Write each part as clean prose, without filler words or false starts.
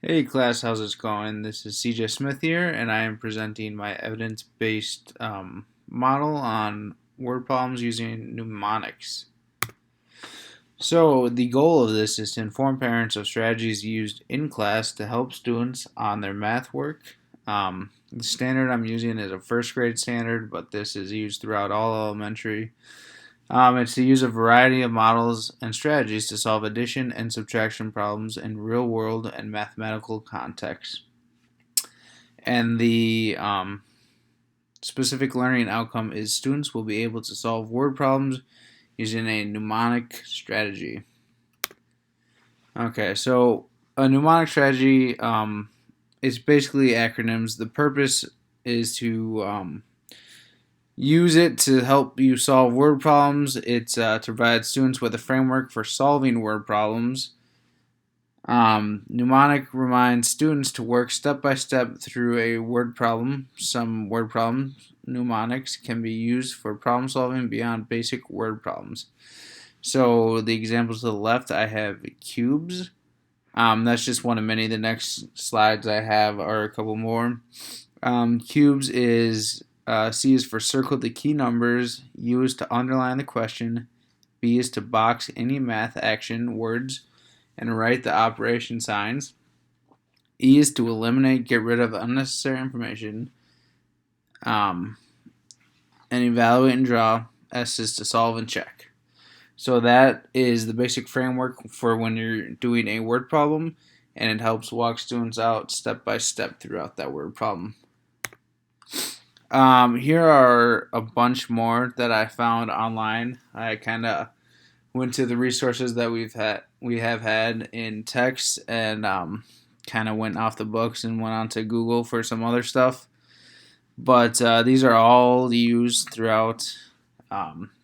Hey class, how's it going? This is CJ Smith here, and I am presenting my evidence-based model on word problems using mnemonics. So the goal of this is to inform parents of strategies used in class to help students on their math work. The standard I'm using is a first grade standard, but this is used throughout all elementary. It's to use a variety of models and strategies to solve addition and subtraction problems in real world and mathematical contexts. And the specific learning outcome is students will be able to solve word problems using a mnemonic strategy. Okay, so a mnemonic strategy is basically acronyms. The purpose is to use it to help you solve word problems. It's to provide students with a framework for solving word problems. Mnemonic reminds students to work step by step through a word problem. Some word problems, mnemonics, can be used for problem solving beyond basic word problems. So the examples to the left, I have cubes. That's just one of many. The next slides I have are a couple more. Cubes is C is for circle the key numbers. U is to underline the question. B is to box any math action words and write the operation signs. E is to eliminate, get rid of unnecessary information, and evaluate and draw. S is to solve and check. So that is the basic framework for when you're doing a word problem, and it helps walk students out step by step throughout that word problem. Here are a bunch more that I found online. I kind of went to the resources that we have had in text, and kind of went off the books and went on to Google for some other stuff. But these are all used throughout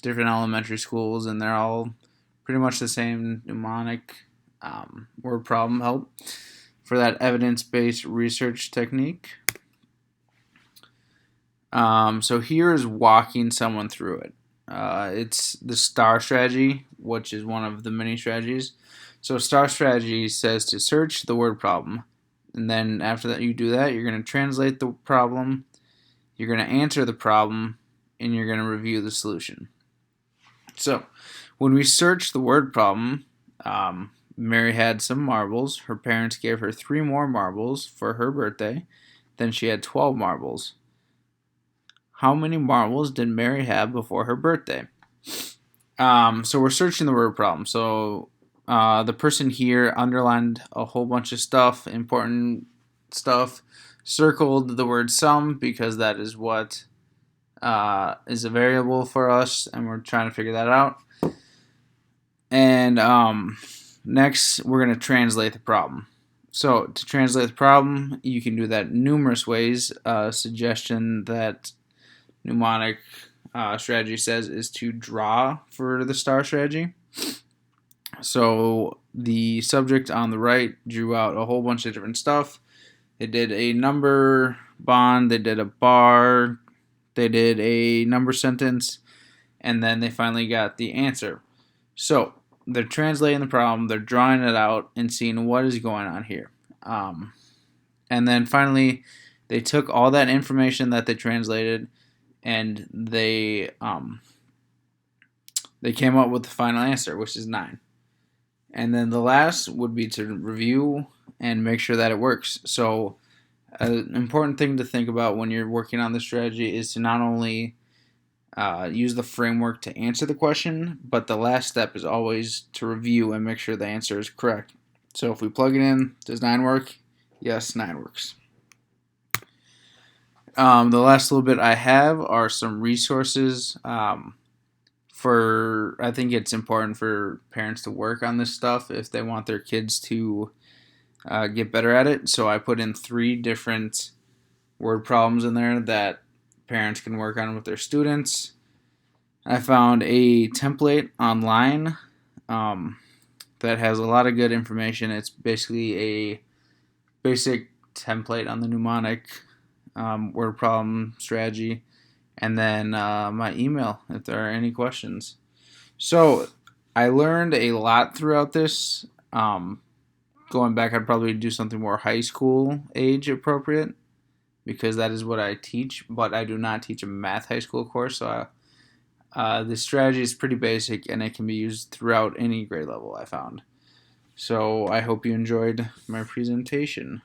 different elementary schools, and they're all pretty much the same mnemonic word problem help for that evidence-based research technique. So here is walking someone through it. It's the STAR strategy, which is one of the many strategies. So STAR strategy says to search the word problem, and then after that you do that, you're going to translate the problem, you're going to answer the problem, and you're going to review the solution. So when we search the word problem, Mary had some marbles. Her parents gave her 3 more marbles for her birthday. Then she had 12 marbles. How many marbles did Mary have before her birthday? So we're searching the word problem. So the person here underlined a whole bunch of stuff, important stuff, circled the word sum because that is what is a variable for us, and we're trying to figure that out. And next, we're going to translate the problem. So to translate the problem, you can do that numerous ways. Suggestion that mnemonic strategy says is to draw for the STAR strategy. So the subject on the right drew out a whole bunch of different stuff. They did a number bond, they did a bar, they did a number sentence, and then they finally got the answer. So they're translating the problem, they're drawing it out and seeing what is going on here. And then finally, they took all that information that they translated, and they came up with the final answer, which is 9. And then the last would be to review and make sure that it works. So an important thing to think about when you're working on the strategy is to not only use the framework to answer the question, but the last step is always to review and make sure the answer is correct. So if we plug it in, does 9 work? Yes, 9 works. The last little bit I have are some resources I think it's important for parents to work on this stuff if they want their kids to get better at it. So I put in 3 different word problems in there that parents can work on with their students. I found a template online that has a lot of good information. It's basically a basic template on the mnemonic word problem strategy, and then my email if there are any questions. So I learned a lot throughout this Going back, I'd probably do something more high school age appropriate because that is what I teach, but I do not teach a math high school course. So this strategy is pretty basic and it can be used throughout any grade level I found. So I hope you enjoyed my presentation.